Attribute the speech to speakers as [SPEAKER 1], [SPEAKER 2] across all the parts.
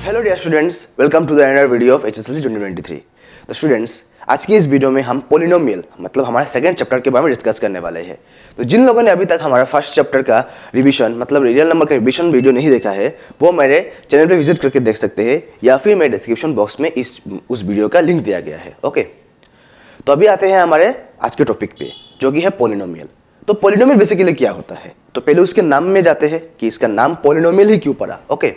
[SPEAKER 1] Hello dear students, welcome to the another video of HSLC 2023। तो students, आज की इस वीडियो में हम पॉलिनोमियल मतलब हमारे सेकंड चैप्टर के बारे में डिस्कस करने वाले हैं। तो जिन लोगों ने अभी तक हमारा फर्स्ट चैप्टर का रिवीजन मतलब रियल नंबर का रिवीजन वीडियो नहीं देखा है, वो मेरे चैनल पे विजिट करके देख सकते हैं या फिर मेरे डिस्क्रिप्शन बॉक्स में उस वीडियो का लिंक दिया गया है। ओके, तो अभी आते हैं हमारे आज के टॉपिक पे, जो कि है पॉलिनोमियल। तो पॉलिनोमियल बेसिकली क्या होता है, तो पहले उसके नाम में जाते हैं कि इसका नाम पॉलिनोमियल ही क्यों पड़ा। ओके,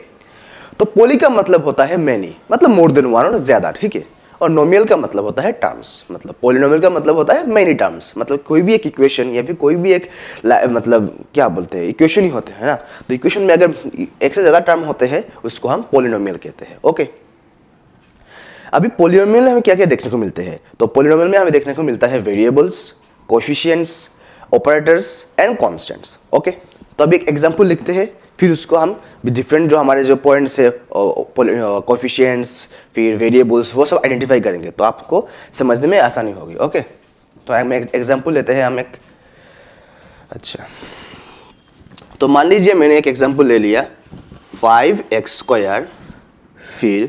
[SPEAKER 1] तो पॉली का मतलब होता है मैनी, मतलब मोर देन वन और ज्यादा, ठीक है। और नोमियल का मतलब होता है टर्म्स, मतलब पॉलिनोमियल का मतलब होता है मैनी टर्म्स, मतलब कोई भी एक इक्वेशन या फिर कोई भी एक मतलब क्या बोलते हैं, इक्वेशन ही होते हैं ना। तो इक्वेशन में अगर एक से ज्यादा टर्म होते हैं उसको हम पॉलिनोमियल कहते हैं। ओके, अभी पॉलिनोमियल में हमें क्या क्या देखने को मिलते हैं, तो पॉलिनोमियल में हमें देखने को मिलता है variables, coefficients, operators and constants. Okay, तो अभी एक एग्जांपल लिखते हैं, फिर उसको हम डिफरेंट जो हमारे जो पॉइंट्स है, कोएफिशिएंट्स, फिर वेरिएबल्स, वो सब आइडेंटिफाई करेंगे तो आपको समझने में आसानी होगी। ओके, तो हम एक एग्जांपल लेते हैं। हम एक अच्छा, तो मान लीजिए मैंने एक एग्जांपल ले लिया 5x² फिर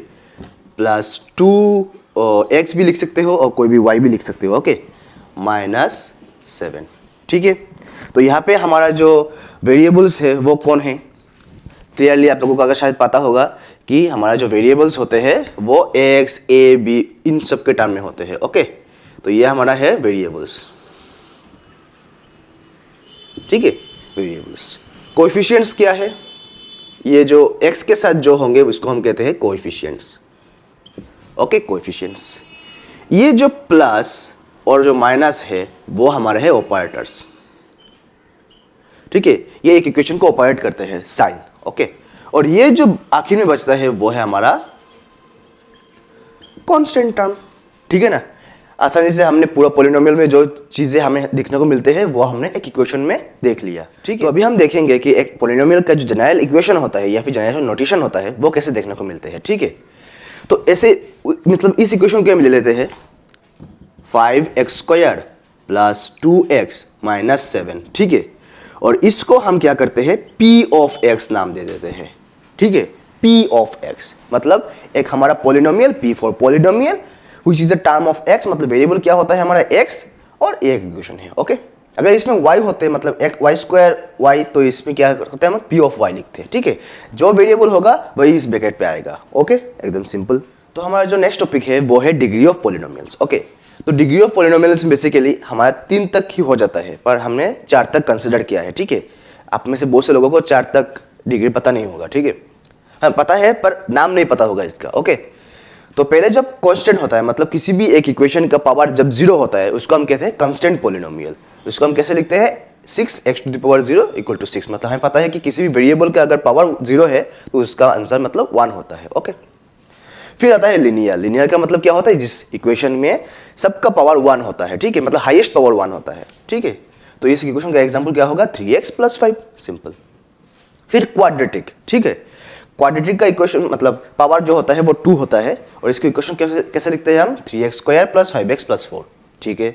[SPEAKER 1] प्लस 2x भी लिख सकते हो और कोई भी y भी लिख सकते हो। ओके, -7, ठीक है। तो यहाँ पे हमारा जो वेरिएबल्स है वो कौन है, क्लियरली आप लोगों को अगर शायद पता होगा कि हमारा जो वेरिएबल्स होते हैं वो x, a, b इन सब के टर्म में होते हैं। ओके, तो ये हमारा है वेरिएबल्स, ठीक है, वेरिएबल्स। कोएफिशिएंट्स क्या है, ये जो x के साथ जो होंगे उसको हम कहते हैं कोएफिशिएंट्स। Okay, coefficients. ये जो प्लस और जो माइनस है वो हमारे है ऑपरेटर्स, ठीक है। ये एक इक्वेशन को ऑपरेट करते हैं, साइन। ओके, और ये जो आखिर में बचता है वो है हमारा कांस्टेंट टर्म, ठीक है ना। आसानी से हमने पूरा पॉलिनोमियल में जो चीजें हमें देखने को मिलते हैं वो हमने एक इक्वेशन में देख लिया, ठीक है। तो अभी हम देखेंगे कि एक पॉलिनोमियल का जो जनरल इक्वेशन होता है या फिर जनरल नोटेशन होता है वो कैसे देखने को मिलते हैं, ठीक है। तो ऐसे मतलब इस इक्वेशन को हम ले लेते हैं 5x² प्लस 2x माइनस 7, ठीक है। और इसको हम क्या करते हैं, p ऑफ x नाम दे देते हैं, ठीक है। p ऑफ x मतलब एक हमारा polynomial, p for polynomial which is the term of x, मतलब वेरिएबल क्या होता है हमारा x और एक इक्वेशन है। ओके, अगर इसमें y होते हैं मतलब y² y, तो इसमें क्या होता है, हम p ऑफ y लिखते हैं, ठीक है। जो वेरिएबल होगा वही इस ब्रैकेट पे आएगा। ओके, एकदम सिंपल। तो हमारा जो नेक्स्ट टॉपिक है वो है डिग्री ऑफ पॉलिनोमियल्स। ओके, तो डिग्री ऑफ पॉलिनोमियल्स बेसिकली हमारा 3 तक ही हो जाता है, पर हमने 4 तक कंसिडर किया है, ठीक है। आप में से बहुत से लोगों को 4 तक डिग्री पता नहीं होगा, ठीक है। हाँ, पता है पर नाम नहीं पता होगा इसका। ओके, तो पहले जब कांस्टेंट होता है मतलब किसी भी एक इक्वेशन का पावर जब 0 होता है उसको हम कहते हैं कांस्टेंट पॉलिनोमियल। उसको हम कैसे लिखते हैं, 6x⁴ = 6, मतलब हमें पता है कि किसी भी वेरिएबल का अगर पावर 0 है तो उसका आंसर मतलब 1 होता है। ओके, फिर आता है लिनियर। लिनियर का मतलब क्या होता है, जिस इक्वेशन में सबका पावर 1 होता है, ठीक है, मतलब हाईएस्ट पावर 1 होता है, ठीक है। तो इस इक्वेशन का एग्जांपल क्या होगा, 3x + 5, सिंपल। फिर क्वाड्रेटिक, ठीक है। क्वाड्रेटिक का इक्वेशन मतलब पावर जो होता है वो 2 होता है और इसको इक्वेशन कैसे लिखते हैं हम, 3x² + 5x + 4, ठीक है।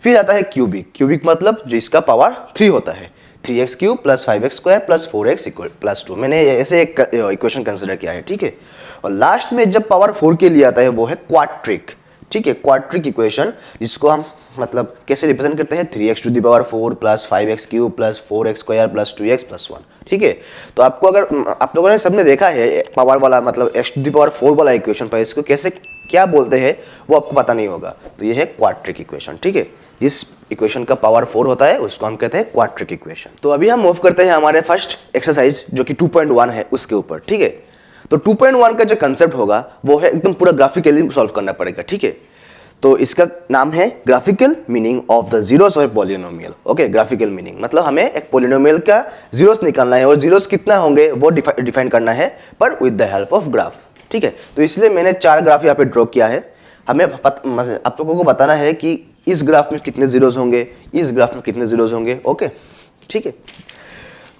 [SPEAKER 1] फिर आता है क्यूबिक। क्यूबिक मतलब जो इसका पावर 3 होता है, 3x³ + 5x² + 4x + 2। मैंने ऐसे एक इक्वेशन कंसिडर किया है, ठीक है। और लास्ट में जब पावर 4 के लिए आता है वो है क्वाड्रिक, ठीक है। क्वाड्रिक इक्वेशन जिसको हम मतलब कैसे रिप्रेजेंट करते हैं, 3x⁴ + 5x³ + 4x² + 2x + 1, ठीक है। तो आपको अगर आप लोगों ने सबने देखा है पावर वाला मतलब x⁴ वाला इक्वेशन, पर इसको कैसे क्या बोलते हैं वो आपको पता नहीं होगा। तो ये है क्वाड्रिक इक्वेशन, ठीक है। जिस इक्वेशन का पावर 4 होता है उसको हम कहते हैं क्वाड्रिक इक्वेशन। तो अभी हम मूव करते हैं हमारे फर्स्ट एक्सरसाइज जो कि 2.1 है उसके ऊपर, ठीक है। तो 2.1 का जो कंसेप्ट होगा वो है एकदम पूरा ग्राफिकली सॉल्व करना पड़ेगा, ठीक है। तो इसका नाम है graphical meaning of the zeros of polynomial. Okay, graphical meaning मतलब हमें एक पॉलिनोमियल का जीरोस निकालना है और जीरोस कितना होंगे वो डिफाइन करना है, पर with the help of graph, ठीक है। तो इसलिए मैंने 4 ग्राफ यहाँ पे ड्रॉ किया है। हमें आप लोगों को बताना है कि इस ग्राफ में कितने जीरोस होंगे, इस ग्राफ में कितने जीरोस होंगे। ओके, ठीक है।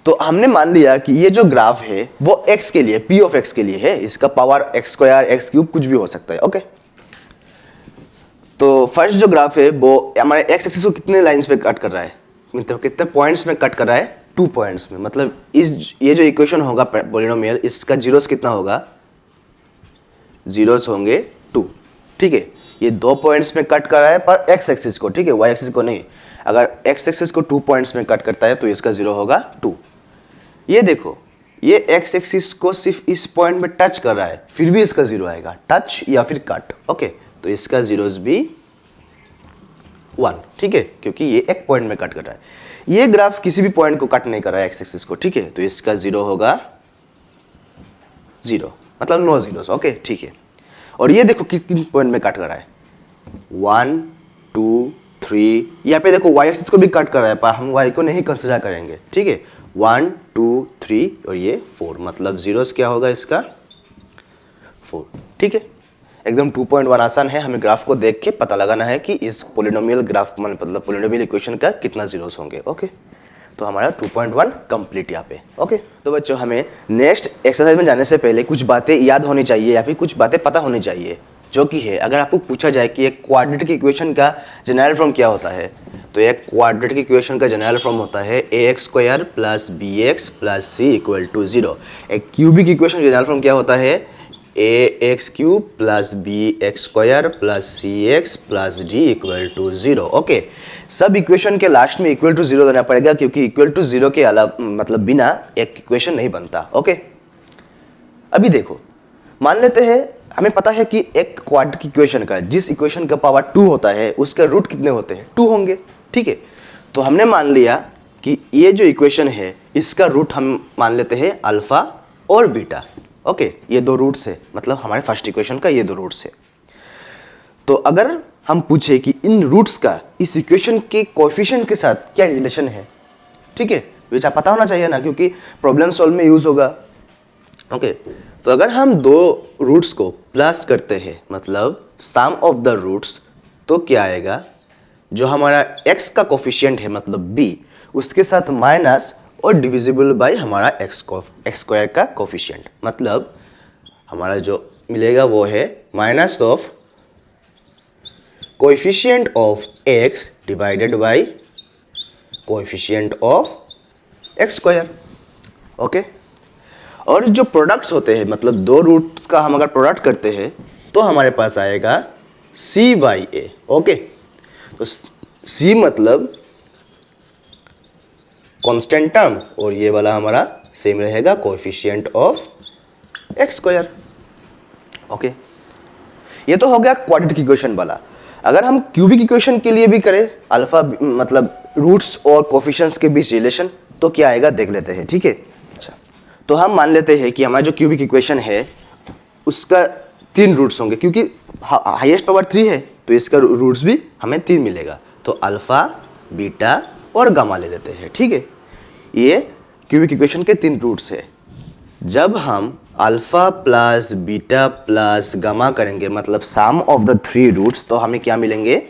[SPEAKER 1] तो हमने मान लिया कि ये जो ग्राफ है वो x के लिए, p ऑफ x के लिए है, इसका पावर x² x³ कुछ भी हो सकता है। ओके, तो फर्स्ट जो ग्राफ है वो हमारे x एक्सिस को कितने लाइंस पे कट कर रहा है, मतलब कितने पॉइंट्स में कट कर रहा है, 2 पॉइंट्स में। मतलब ये जो इक्वेशन होगा पॉलिनोमियल, इसका जीरोस कितना होगा, जीरोस होंगे 2, ठीक है। ये 2 पॉइंट्स में कट कर रहा है पर एक्स एक्सिस को, ठीक है, वाई एक्सिस को नहीं। अगर एक्स एक्सिस को 2 पॉइंट्स में कट करता है तो इसका जीरो होगा 2। ये देखो, ये एक्स एक्सिस को सिर्फ इस पॉइंट में टच कर रहा है, फिर भी इसका जीरो आएगा, टच या फिर कट, ओके। तो इसका जीरोस भी 1, ठीक है, क्योंकि ये एक पॉइंट में कट कर रहा है। ये ग्राफ किसी भी पॉइंट को कट नहीं कर रहा है एक्स एक्सिस को, ठीक है, तो इसका जीरो होगा 0, मतलब नो जीरोस, ओके, ठीक है। और ये देखो कितने पॉइंट में कट कर रहा है, 1 2 3, यहाँ पे देखो वाई एक्सिस को भी कट कर रहा है पर हम वाई को नहीं कंसिडर करेंगे, ठीक है। 1 2 3 और ये 4, मतलब जीरोस क्या होगा इसका 4, ठीक है। एकदम 2.1 आसान है, हमें ग्राफ को देख के पता लगाना है कि इस पोलिनोमियल ग्राफ मतलब पोलिनोमियल इक्वेशन का कितना जीरोस होंगे, ओके। तो हमारा 2.1 कंप्लीट यहाँ पे, ओके। तो बच्चों हमें नेक्स्ट एक्सरसाइज में जाने से पहले कुछ बातें याद होनी चाहिए या फिर कुछ बातें पता होनी चाहिए, जो कि है अगर आपको पूछा जाए कि एक क्वाड्रेटिक इक्वेशन का जनरल फॉर्म क्या होता है, तो एक क्वाड्रेटिक इक्वेशन का जनरल फॉर्म होता है ax² + bx + c = 0। एक क्यूबिक इक्वेशन का जनरल फॉर्म क्या होता है, ax³ + bx² + cx + d = 0, okay. सब इक्वेशन के लास्ट में इक्वल टू 0 देना पड़ेगा, क्योंकि इक्वल टू 0 के अलावा मतलब बिना एक इक्वेशन नहीं बनता, ओके। अभी देखो, मान लेते हैं हमें पता है कि एक क्वाड्रेटिक इक्वेशन का जिस इक्वेशन का पावर 2 होता है उसके रूट कितने होते हैं, 2 होंगे, ठीक है। तो हमने मान लिया कि ये जो इक्वेशन है इसका रूट हम मान लेते हैं अल्फा और बीटा, ओके। ये 2 रूट्स है, मतलब हमारे फर्स्ट इक्वेशन का ये 2 रूट्स है। तो अगर हम पूछे कि इन रूट्स का इस इक्वेशन के कोएफिशिएंट के साथ क्या रिलेशन है, ठीक है, विच आप पता होना चाहिए ना, क्योंकि प्रॉब्लम सॉल्व में यूज होगा, ओके। तो अगर हम 2 रूट्स को प्लस करते हैं, मतलब सम ऑफ द रूट्स, तो क्या आएगा, जो हमारा x का कोफिशिएंट है मतलब b, उसके साथ माइनस और डिविजिबल बाय हमारा x² का कोफिशिएंट, मतलब हमारा जो मिलेगा वो है minus of coefficient of x divided by coefficient of x², okay. और जो प्रोडक्ट्स होते हैं, मतलब 2 रूट्स का हम अगर प्रोडक्ट करते हैं तो हमारे पास आएगा c/a, ओके। तो c मतलब कांस्टेंट टर्म और ये वाला हमारा सेम रहेगा कोएफिशिएंट ऑफ x², ओके। ये तो हो गया क्वाड्रेटिक इक्वेशन वाला। अगर हम क्यूबिक इक्वेशन के लिए भी करें अल्फा मतलब रूट्स और कोफिशिएंट्स के बीच रिलेशन, तो क्या आएगा देख लेते हैं, ठीक है। अच्छा, तो हम मान लेते हैं कि हमारा जो क्यूबिक इक्वेशन है उसका 3 रूट्स होंगे, क्योंकि हाईएस्ट पावर 3 है तो इसका रूट्स भी हमें 3 मिलेगा। तो अल्फा, बीटा और गामा ले लेते हैं, ठीक है। ये क्यूबिक इक्वेशन के 3 रूट्स है। जब हम alpha plus beta plus gamma करेंगे, मतलब सम ऑफ द 3 रूट्स, तो हमें क्या मिलेंगे,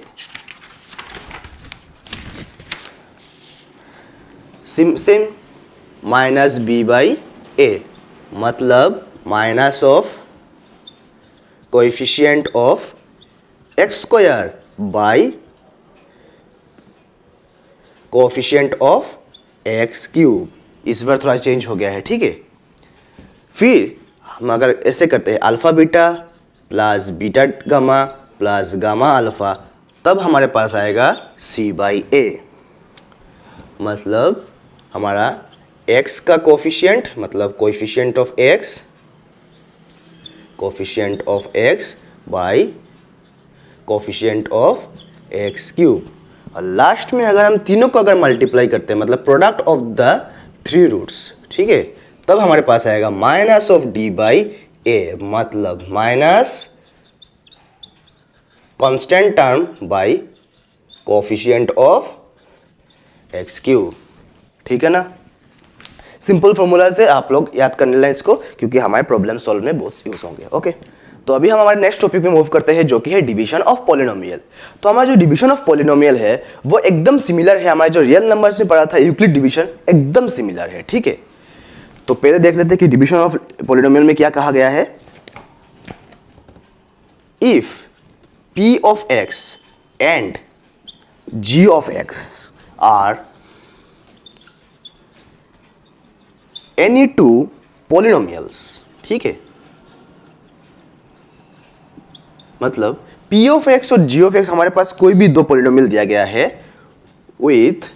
[SPEAKER 1] सिम माइनस b/a, मतलब minus of coefficient of x² by coefficient of x³। इस बार थोड़ा चेंज हो गया है, ठीक है। फिर हम अगर ऐसे करते हैं alpha beta plus beta gamma plus gamma alpha, तब हमारे पास आएगा c/a, मतलब हमारा x का कोफिशिएंट मतलब coefficient of x, coefficient of x bye coefficient of x³। और लास्ट में अगर हम तीनों को अगर मल्टीप्लाई करते हैं, मतलब प्रोडक्ट ऑफ द 3 रूट्स, ठीक है, तब हमारे पास आएगा माइनस ऑफ d/a, मतलब minus constant term by coefficient of x³, ठीक है ना। सिंपल फॉर्मूला से आप लोग याद कर लेना इसको, क्योंकि हमारे प्रॉब्लम सॉल्व में बहुत यूज होंगे, ओके। तो अभी हम हमारे नेक्स्ट टॉपिक में मूव करते हैं, जो कि है डिवीजन ऑफ पॉलिनोमियल। तो हमारा जो डिवीजन ऑफ पॉलिनोमियल है वो एकदम सिमिलर है हमारे जो रियल नंबर्स में पढ़ा था यूक्लिड डिवीजन, एकदम सिमिलर है, ठीक है। तो पहले देख लेते हैं कि डिवीजन ऑफ पॉलिनोमियल में क्या कहा गया है। If p of x and g of x are any two polynomials, ठीक है, मतलब p ऑफ x और g ऑफ x हमारे पास कोई भी दो पॉलिनोमियल दिया गया है with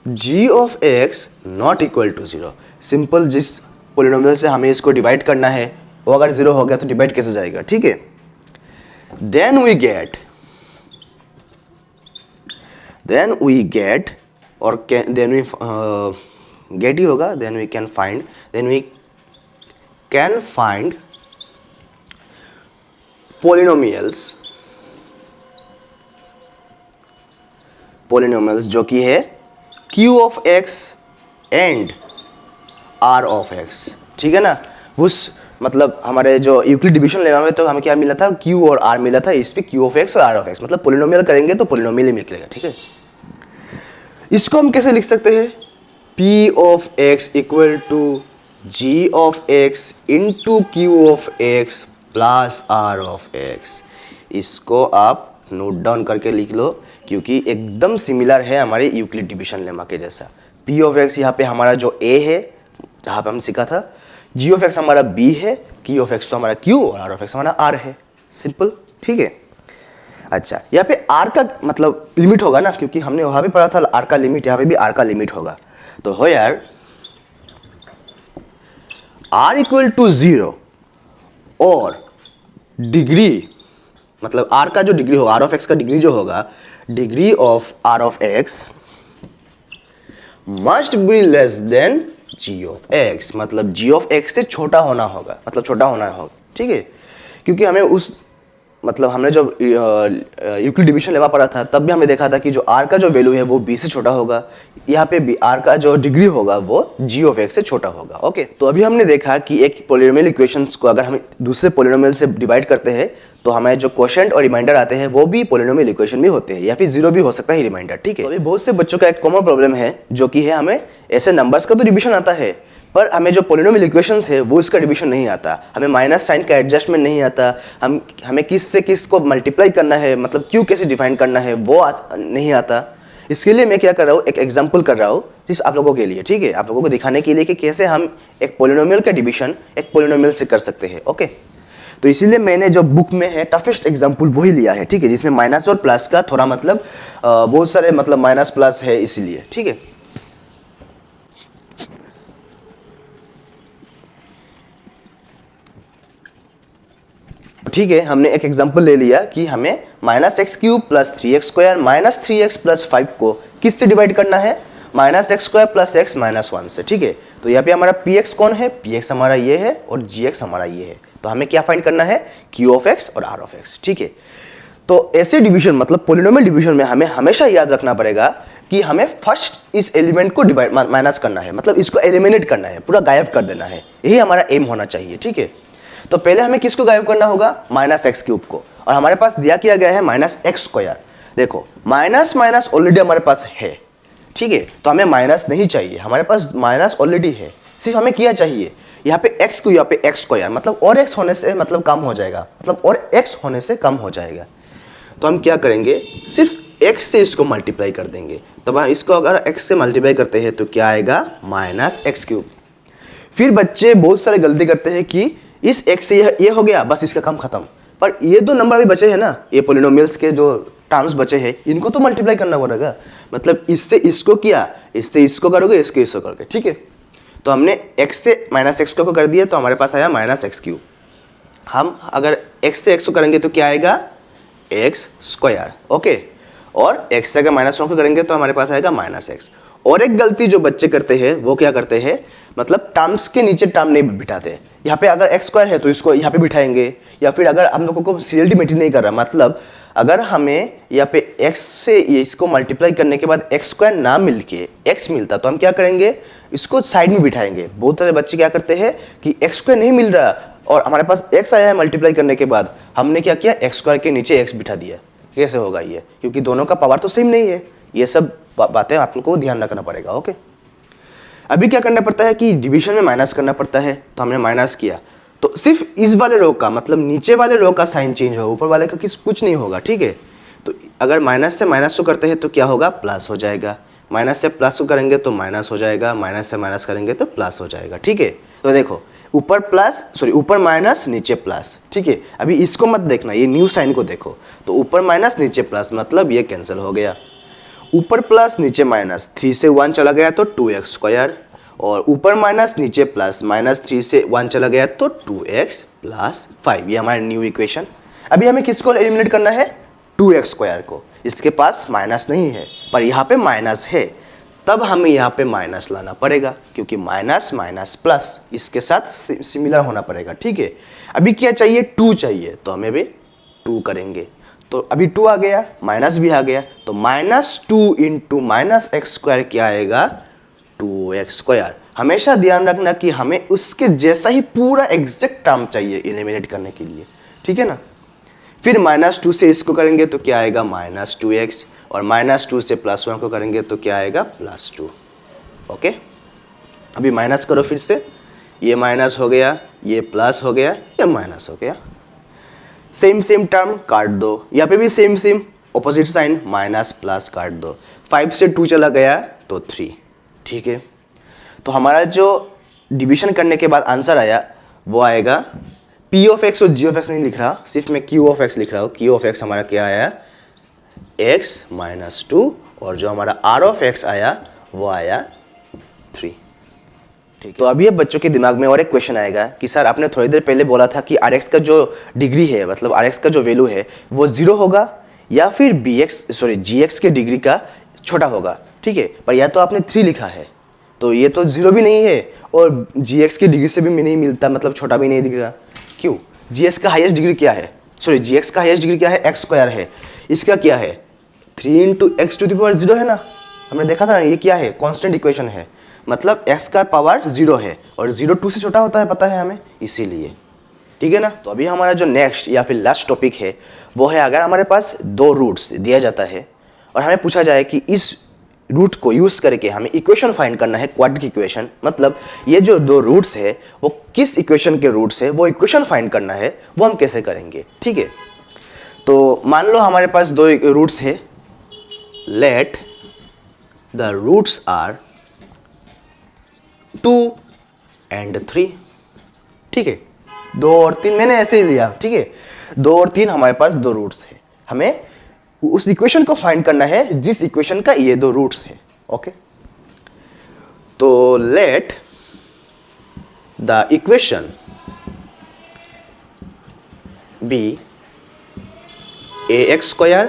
[SPEAKER 1] g of x not equal to 0। Simple, जिस पॉलिनोमियल से हमें इसको डिवाइड करना है वो अगर 0 हो गया तो डिवाइड कैसे जाएगा, ठीक है। देन वी गेट और देन वी गेट ही होगा, then we can find polynomials जो कि है q of x and r of x, ठीक है ना। उस मतलब हमारे जो यूक्लिड डिवीजन लेमा में तो हमें क्या मिला था, q और r मिला था, इस पे q ऑफ x और r ऑफ x, मतलब पोलिनोमियल करेंगे तो पोलिनोमियल ही निकलेगा, ठीक है। इसको हम कैसे लिख सकते हैं, p of x equal to g of x into q of x plus r of x। इसको आप नोट डाउन करके लिख लो क्योंकि एकदम सिमिलर है हमारे यूक्लिड डिवीजन लेमा के जैसा। p ऑफ x यहाँ पे हमारा जो a है जहाँ पे हम सीखा था, g ऑफ x हमारा b है, q ऑफ x तो हमारा q और r ऑफ x हमारा r है। सिंपल, ठीक है। अच्छा, यहाँ पे r का मतलब लिमिट होगा ना, क्योंकि हमने वहाँ भी पढ़ा था r का लिमिट, यहाँ पे भी r का लिमिट होगा। तो हो यार r इक्वल टू 0 और डिग्री मतलब r का जो डिग्री होगा, r ऑफ x का डिग्री जो होगा, degree of r of x must be less than g of x, मतलब g ऑफ x से छोटा होना होगा, मतलब छोटा होना होगा, ठीक है। क्योंकि हमें उस मतलब हमने जब यूक्लिड डिवीजन लेमा पढ़ा था तब भी हमें देखा था कि जो r का जो वैल्यू है वो b से छोटा होगा, यहाँ पे भी r का जो डिग्री होगा वो g ऑफ x से छोटा होगा। ओके, तो अभी हमने देखा कि एक पॉलिनोमियल इक्वेशंस को अगर हम दूसरे पॉलिनोमियल से डिवाइड करते हैं तो हमारे जो क्वोशिएंट और रिमाइंडर आते हैं वो भी पॉलिनोमियल इक्वेशन में होते हैं, या फिर 0 भी हो सकता है रिमाइंडर, ठीक है। तो अभी बहुत से बच्चों का एक कॉमन प्रॉब्लम है जो कि है हमें ऐसे नंबर्स का तो डिवीजन आता है पर हमें जो पॉलिनोमियल इक्वेशंस है वो इसका डिवीजन नहीं आता, हमें माइनस साइन का एडजस्टमेंट नहीं आता, हमें किस से किस को मल्टीप्लाई करना है, मतलब क्यों कैसे डिफाइन करना है वो नहीं आता। इसके लिए मैं क्या कर रहा हूँ, एक एग्जांपल कर रहा हूँ सिर्फ आप लोगों के लिए, ठीक है, आप लोगों को दिखाने के लिए कि कैसे हम एक पॉलिनोमियल का डिवीजन एक पॉलिनोमियल से कर सकते हैं। ओके, तो इसीलिए मैंने जो बुक में है टफेस्ट एग्जांपल वही लिया है, ठीक है, जिसमें माइनस और प्लस का थोड़ा मतलब बहुत सारे मतलब माइनस प्लस है इसीलिए, ठीक है। ठीक है, हमने एक एग्जांपल ले लिया कि हमें minus x cube plus 3x square minus 3x plus 5 को किस से डिवाइड करना है, minus x square plus x minus 1 से, ठीक है। तो यहाँ पे हमारा px कौन है, px हमारा ये है और gx हमारा ये है, तो हमें क्या फाइंड करना है, q ऑफ x और r ऑफ x, ठीक है। तो ऐसे डिवीजन मतलब पॉलिनोमियल डिवीजन में हमें हमेशा याद रखना पड़ेगा कि हमें फर्स्ट इस एलिमेंट को डिवाइड माइनस करना है, मतलब इसको एलिमिनेट करना है, पूरा गायब कर देना है, यही हमारा एम होना चाहिए, ठीक है। तो पहले हमें किसको गायब करना होगा, माइनस एक्स क्यूब को, और हमारे पास दिया किया गया है माइनस एक्स स्क्वायर। देखो माइनस माइनस ऑलरेडी हमारे पास है, ठीक है, तो हमें माइनस नहीं चाहिए, हमारे पास माइनस ऑलरेडी है, सिर्फ हमें क्या चाहिए, यहाँ पे x को यहाँ पे एक्स स्क्वायर, मतलब और x होने से मतलब कम हो जाएगा, मतलब और x होने से कम हो जाएगा। तो हम क्या करेंगे, सिर्फ x से इसको मल्टीप्लाई कर देंगे। तो इसको अगर x से मल्टीप्लाई करते हैं तो क्या आएगा, माइनस एक्स क्यूब। फिर बच्चे बहुत सारे गलती करते हैं कि इस x से ये हो गया, बस इसका काम खत्म, पर ये दो नंबर भी बचे हैं ना, ये पॉलिनोमियल्स के जो टर्म्स बचे हैं इनको तो मल्टीप्लाई करना पड़ेगा, मतलब इससे इसको किया, इससे इसको करोगे, इसके इसको करोगे, ठीक है। तो हमने x से माइनस एक्स को कर दिया तो हमारे पास आया माइनस एक्स क्यूब। हम अगर x से x को करेंगे तो क्या आएगा, एक्स स्क्वायर, ओके, और x से अगर माइनस 1 को करेंगे तो हमारे पास आएगा माइनस एक्स। और एक गलती जो बच्चे करते हैं वो क्या करते हैं, मतलब टर्म्स के नीचे टर्म नहीं बिठाते, यहाँ पे अगर एक्स स्क्वायर है तो इसको यहाँ पे बिठाएंगे, या फिर अगर हम लोगों को सीरियलिटी मेंटेन नहीं कर रहा, मतलब अगर हमें यहाँ पे x से इसको मल्टीप्लाई करने के बाद एक्स स्क्वायर ना मिल के x मिलता तो हम क्या करेंगे, इसको साइड में बिठाएंगे। बहुत सारे बच्चे क्या करते हैं कि एक्स स्क्वायर नहीं मिल रहा और हमारे पास x आया है मल्टीप्लाई करने के बाद, हमने क्या किया, एक्स स्क्वायर के नीचे x बिठा दिया। कैसे होगा ये, क्योंकि दोनों का पावर तो सेम नहीं है। ये सब बातें आप लोगों को ध्यान रखना पड़ेगा, ओके। अभी क्या करना पड़ता है कि डिवीजन में माइनस करना पड़ता है, तो हमने माइनस किया तो सिर्फ इस वाले रो का मतलब नीचे वाले रो का साइन चेंज होगा, ऊपर वाले का कुछ नहीं होगा, ठीक है। तो अगर माइनस से माइनस को करते हैं तो क्या होगा, प्लस हो जाएगा, माइनस से प्लस को करेंगे तो माइनस हो जाएगा, माइनस से माइनस करेंगे तो प्लस हो जाएगा, ठीक है। तो देखो ऊपर प्लस सॉरी ऊपर माइनस नीचे प्लस, ठीक है। अभी इसको मत देखना, ये न्यू साइन को देखो। तो ऊपर माइनस नीचे प्लस मतलब ये कैंसिल हो गया। ऊपर प्लस नीचे माइनस, 3 से 1 चला गया तो 2x स्क्वायर, और ऊपर माइनस नीचे प्लस, माइनस 3 से 1 चला गया तो 2x प्लस 5। ये हमारा न्यू इक्वेशन। अभी हमें किसको एलिमिनेट करना है? 2x स्क्वायर को। इसके पास माइनस नहीं है पर यहाँ पे माइनस है, तब हमें यहाँ पे माइनस लाना पड़ेगा क्योंकि माइनस माइनस प्लस इसके साथ सिमिलर होना पड़ेगा, ठीक है। अभी क्या चाहिए? 2 चाहिए, तो हमें भी 2 करेंगे। तो अभी 2 आ गया, माइनस भी आ गया, तो -2 इंटू माइनस एक्स स्क्वायर क्या आएगा? 2x square. हमेशा ध्यान रखना कि हमें उसके जैसा ही पूरा एग्जैक्ट टर्म चाहिए एलिमिनेट करने के लिए, ठीक है ना। फिर -2 से इसको करेंगे तो क्या आएगा? -2x, और -2 से +1 को करेंगे तो क्या आएगा? +2। ओके, अभी माइनस करो फिर से, ये माइनस हो गया, ये प्लस हो गया, ये माइनस हो गया। सेम सेम टर्म काट दो, यहाँ पे भी same same opposite sign, minus plus काट दो। 5 से 2 चला गया तो 3, ठीक है। तो हमारा जो डिवीजन करने के बाद आंसर आया वो आएगा p ऑफ x, और g ऑफ x नहीं लिख रहा, सिर्फ मैं q ऑफ x लिख रहा हूँ। q ऑफ x हमारा क्या आया? x -2, और जो हमारा r ऑफ x आया वो आया 3, ठीक। तो अभी अब बच्चों के दिमाग में और एक क्वेश्चन आएगा कि सर आपने थोड़ी देर पहले बोला था कि rx का जो डिग्री है, मतलब rx का जो वैल्यू है वो 0 होगा या फिर gx के डिग्री का छोटा होगा, ठीक है। पर या तो आपने 3 लिखा है, तो ये तो 0 भी नहीं है और gx की डिग्री से भी नहीं मिलता, मतलब छोटा भी नहीं दिख रहा। क्यों? gx का हाईएस्ट डिग्री क्या है? gx का हाईएस्ट डिग्री क्या है? x स्क्वायर है। इसका क्या है? 3 into x to the power 0 है ना, हमने देखा था ना। ये क्या है? कांस्टेंट इक्वेशन है, मतलब x का पावर 0 है और 0 2 से छोटा होता है, पता है हमें, इसीलिए, ठीक है ना। तो अभी हमारा जो नेक्स्ट या फिर लास्ट टॉपिक है वो है, अगर हमारे पास 2 रूट्स दिया जाता है और हमें पूछा जाए कि इस रूट को यूज करके हमें इक्वेशन फाइंड करना है, क्वाड्रेटिक इक्वेशन, मतलब ये जो 2 रूट्स है वो किस इक्वेशन के रूट्स है, वो इक्वेशन फाइंड करना है, वो हम कैसे करेंगे, ठीक है। तो मान लो हमारे पास 2 रूट्स है, let the roots are 2 and 3, ठीक है। 2 और 3 मैंने ऐसे ही लिया, ठीक है। 2 और 3 हमारे पास 2 रूट्स है, हमें उस इक्वेशन को फाइंड करना है जिस इक्वेशन का ये 2 रूट्स है, ओके। तो let the equation be ax square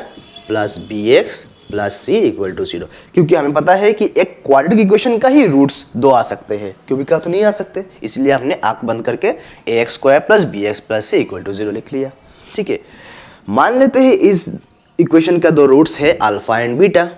[SPEAKER 1] plus bx plus c equal to 0, क्योंकि हमें पता है कि एक क्वाड्रेटिक इक्वेशन का ही रूट्स 2 आ सकते हैं, क्योंकि क्या तो नहीं आ सकते, इसलिए हमने आंख बंद करके ax square plus bx plus c equal to 0 लिख लिया, ठीक है। मान लेते हैं इस इक्वेशन का 2 रूट्स है अल्फा एंड बीटा,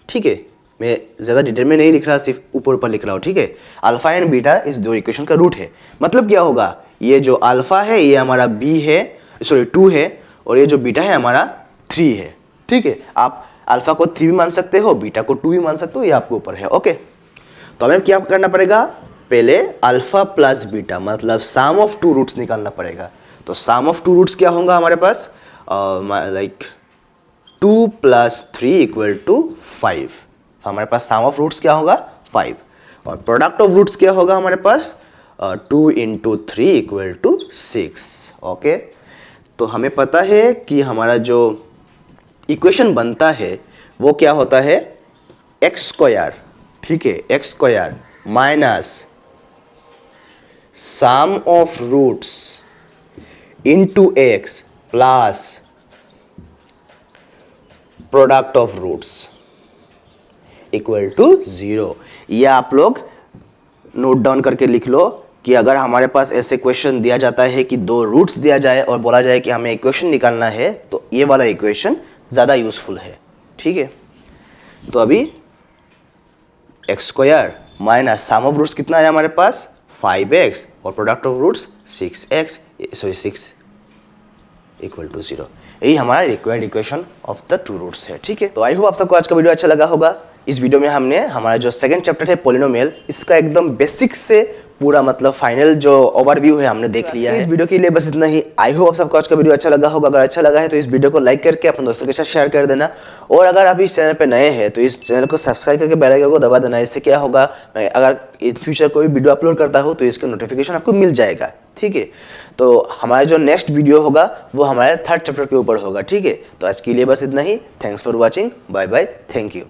[SPEAKER 1] ठीक है। मैं ज़्यादा डिटेल में नहीं लिख रहा, सिर्फ ऊपर ऊपर लिख रहा हूँ, ठीक है। अल्फा एंड बीटा इस 2 इक्वेशन का रूट है, मतलब क्या होगा? ये जो अल्फा है ये हमारा 2 है, और ये जो बीटा है हमारा 3 है, ठीक है। आप अल्फा को 3 भी मान सकते हो, बीटा को 2 भी मान सकते हो, ये आपके ऊपर है, ओके। तो हमें क्या करना पड़ेगा? पहले अल्फा प्लस बीटा मतलब सम ऑफ 2 रूट्स निकालना पड़ेगा। तो सम ऑफ 2 रूट्स क्या होगा हमारे पास? Like 2 + 3 equal to 5। हमारे पास सम ऑफ रूट्स क्या होगा? 5, और प्रोडक्ट ऑफ रूट्स क्या होगा हमारे पास? 2 × 3 इक्वल टू 6, ओके। तो हमें पता है कि हमारा जो इक्वेशन बनता है वो क्या होता है? एक्स स्क्वायर, ठीक है, x square minus sum of roots into x plus product of roots equal to 0। ये आप लोग नोट डाउन करके लिख लो कि अगर हमारे पास ऐसे क्वेश्चन दिया जाता है कि 2 रूट्स दिया जाए और बोला जाए कि हमें इक्वेशन निकालना है, तो ये वाला इक्वेशन ज़्यादा यूजफुल है, ठीक है। तो अभी x square minus sum of roots कितना है हमारे पास? 5x, और product of roots 6 equal to 0। यही हमारा required equation of the 2 roots है, ठीक है। तो आई होप आप सबको आज का वीडियो अच्छा लगा होगा। इस वीडियो में हमने हमारा जो सेकंड चैप्टर है पॉलिनोमियल, इसका एकदम बेसिक से पूरा मतलब फाइनल जो ओवरव्यू है हमने देख लिया है। इस वीडियो के लिए बस इतना ही। आई होप आप सबको आज का वीडियो अच्छा लगा होगा। अगर अच्छा लगा है तो इस वीडियो को लाइक करके अपने दोस्तों के साथ शेयर कर देना, और अगर आप इस चैनल पे नए हैं तो इस चैनल को सब्सक्राइब करके बेल आइकन को दबा देना। इससे क्या होगा, मैं अगर इन फ्यूचर कोई वीडियो अपलोड करता हूँ तो इसका नोटिफिकेशन आपको मिल जाएगा। ठीक है, तो हमारा जो नेक्स्ट वीडियो होगा वो हमारे 3rd चैप्टर के ऊपर होगा। ठीक है, तो आज के लिए बस इतना ही। Thanks for watching, bye bye, thank you.